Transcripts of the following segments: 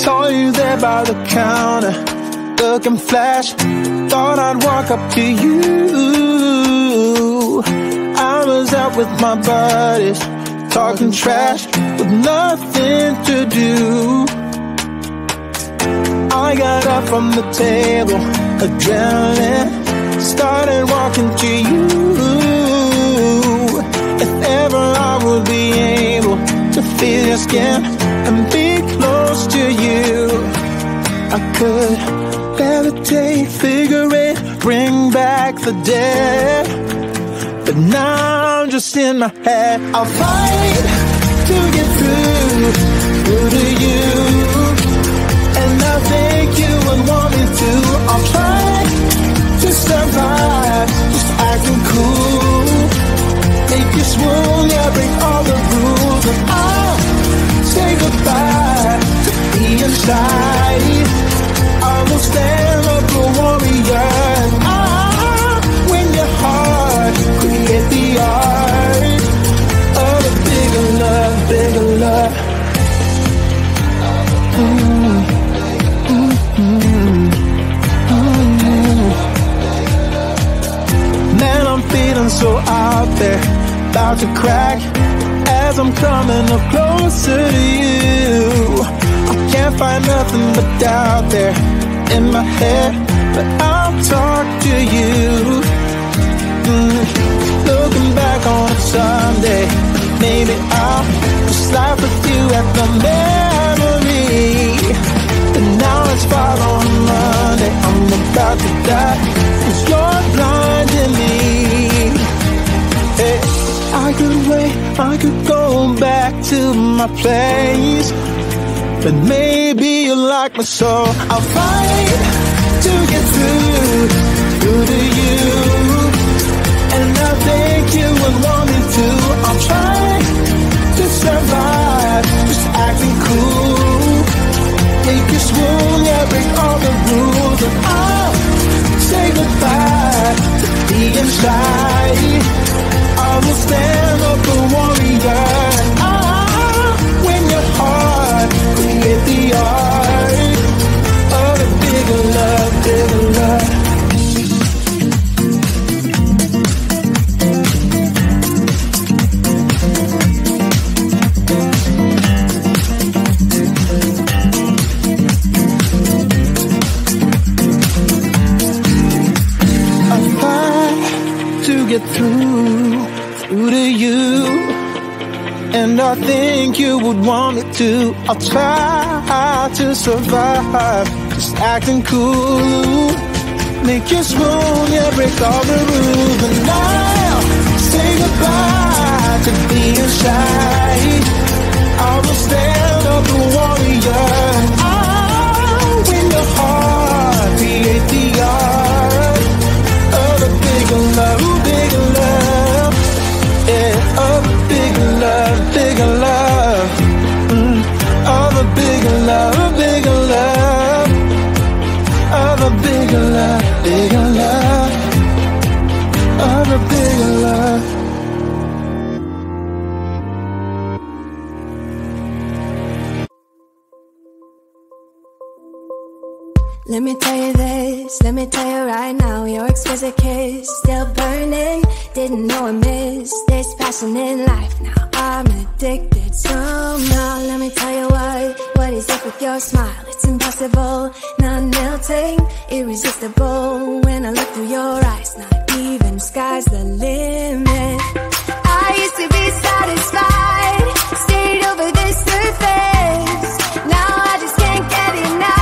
Saw you there by the counter, looking flash. Thought I'd walk up to you. I was out with my buddies, talking trash with nothing to do. I got up from the table, adrenaline, started walking to you. If ever I would be able to feel your skin and be close to you, I could levitate, figure it, bring back the dead. But now I'm just in my head. I'll fight to get through to you, and I think you would want me to. I'll try to survive, just acting cool. Make you swoon, yeah, break all the rules, and I'll say goodbye to being shy. I will stand up a warrior, and I'll win your heart, create the art of a bigger love, bigger love. Man, I'm feeling so out there, about to crack as I'm coming up closer to you. I can't find nothing but doubt there in my head, but I'll talk to you. Looking back on a Sunday, maybe I'll just laugh with you at the memory. But now it's fall on Monday, I'm about to die, 'cause you're blinding me. Hey, I could wait, I could go back to my place, but maybe you like me so. I'll fight to get through to you, and I think you would want me to. I'll try to survive, just acting cool. Make you swoon, yeah, break all the rules, and I'll say goodbye to being shy. I will stand up a warrior, and I'll win your heart, create the art of a bigger love, bigger love. Get through to you, and I think you would want me to. I'll try to survive, just acting cool. Make you swoon, yeah, break all the rules, and I'll say goodbye to being shy. I will stand up a warrior, and I'll win your heart, create the art of a bigger love, bigger love, yeah, of a bigger love, bigger love, of a bigger love, bigger love, of a bigger love, bigger love, of a bigger love. Let me tell you this, let me tell you right now, your exquisite kiss, still burning, didn't know I missed this passion in life, now I'm addicted somehow. Let me tell you what is up with your smile, it's impossible, not melting, irresistible, when I look through your eyes, not even sky's the limit. I used to be satisfied, stayed over the surface, now I just can't get enough.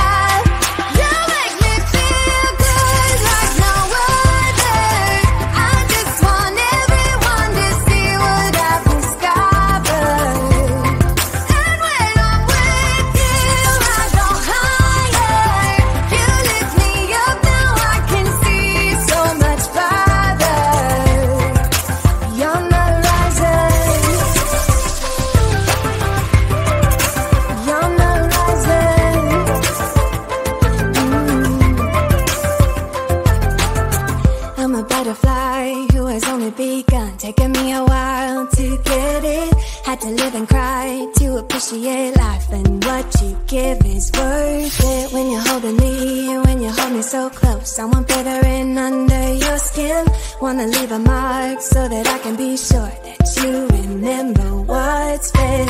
appreciate life, and what you give is worth it. When you're holding me, when you hold me so close, I want glittering under your skin. Wanna leave a mark so that I can be sure that you remember what's been.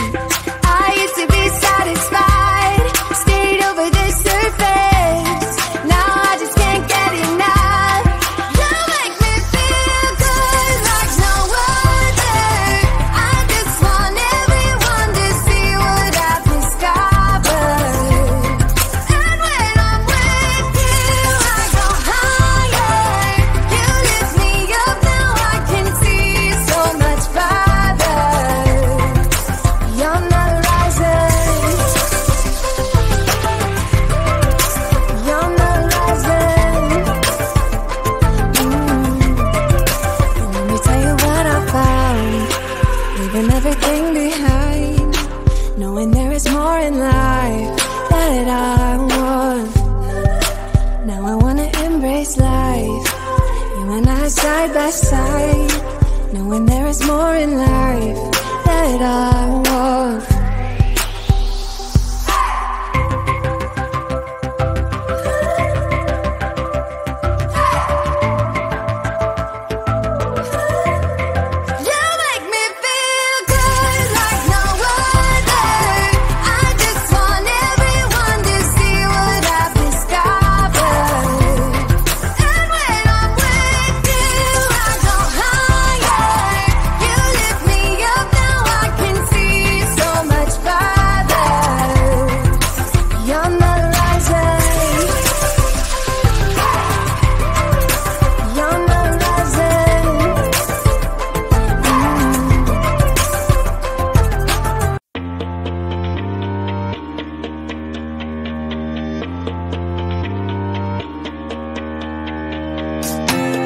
I used to be satisfied, stayed over the surface. Now I just can't get enough. You make me feel good like no other. I just want everyone to see what I've discovered. And when I'm with you, I go higher. You lift me up, now I can see so much farther. You're not rising. You're not rising. And let me tell you what I found. Leaving everything behind, knowing there is more in life that I want. Now I wanna embrace life, you and I side by side, knowing there is more in life that I want. You make me feel good like no other. I just want everyone to see what I've discovered. And when I'm with you, I go higher. You lift me up, now I can see so much farther. You're not rising. You're not rising.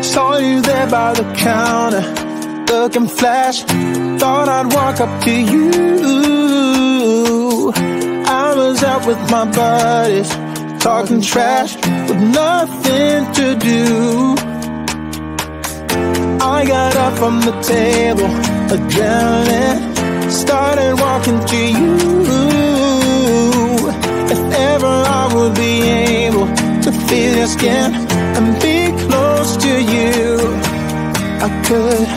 Saw you there by the counter, looking flash. Thought I'd walk up to you. I was out with my buddies, talking trash with nothing to do. I got up from the table, adrenaline, started walking to you. If ever I would be able to feel your skin and be close to you, I could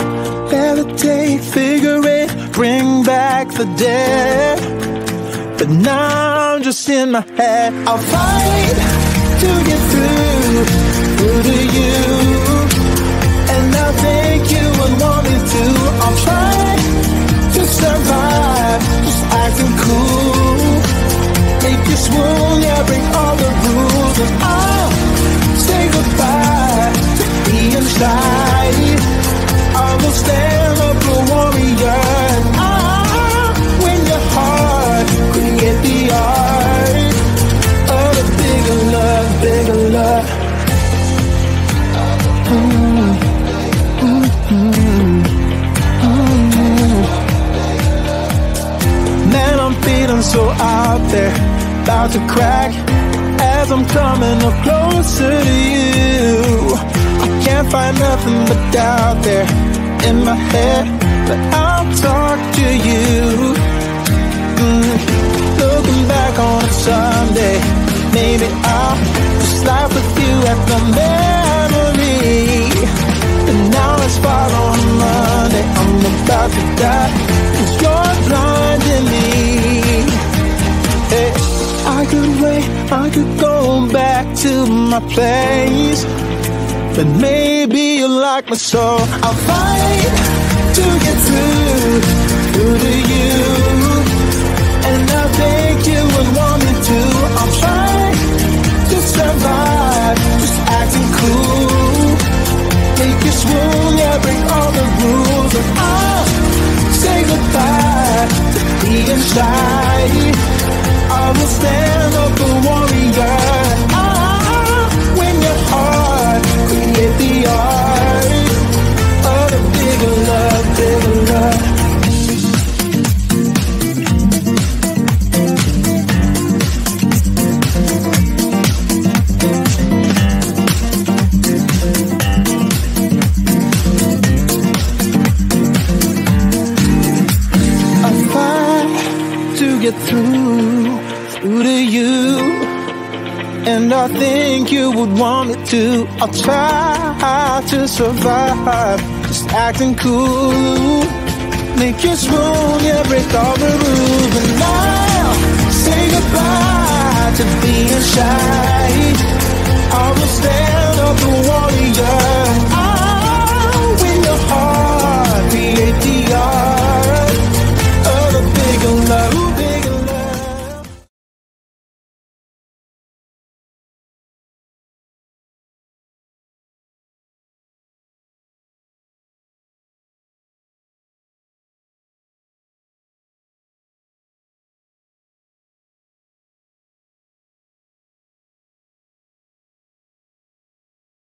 levitate, figure it, bring back the dead. But now I'm just in my head. I'll fight to get through to you, and I think you would want me to. I'll try to survive, just acting cool. Make you swoon, yeah, break all the rules, and I'll say goodbye to being shy. I will stand up a warrior, and I'll win your heart, create the art of a bigger love, bigger love. Man, I'm feeling so out there, about to crack as I'm coming up closer to you. I can't find nothing but doubt there in my head, but I'll talk to you. Looking back on a Sunday, maybe I'll just laugh with you at the memory. And now it's fall on Monday, I'm about to die, 'cause you're blinding me. Hey, I could wait, I could go back to my place, but maybe you like my soul. I'll fight to get through to you, and I think you would want me to. I'll try to survive, just acting cool. Make you swoon, yeah, break all the rules, and I'll say goodbye to being shy. I will stand up a warrior. I'll win your heart, create the art of a bigger love, bigger love. get through through to you. And I think you would want me to. I'll try to survive, just acting cool. Make you swoon, yeah, break all the rules. And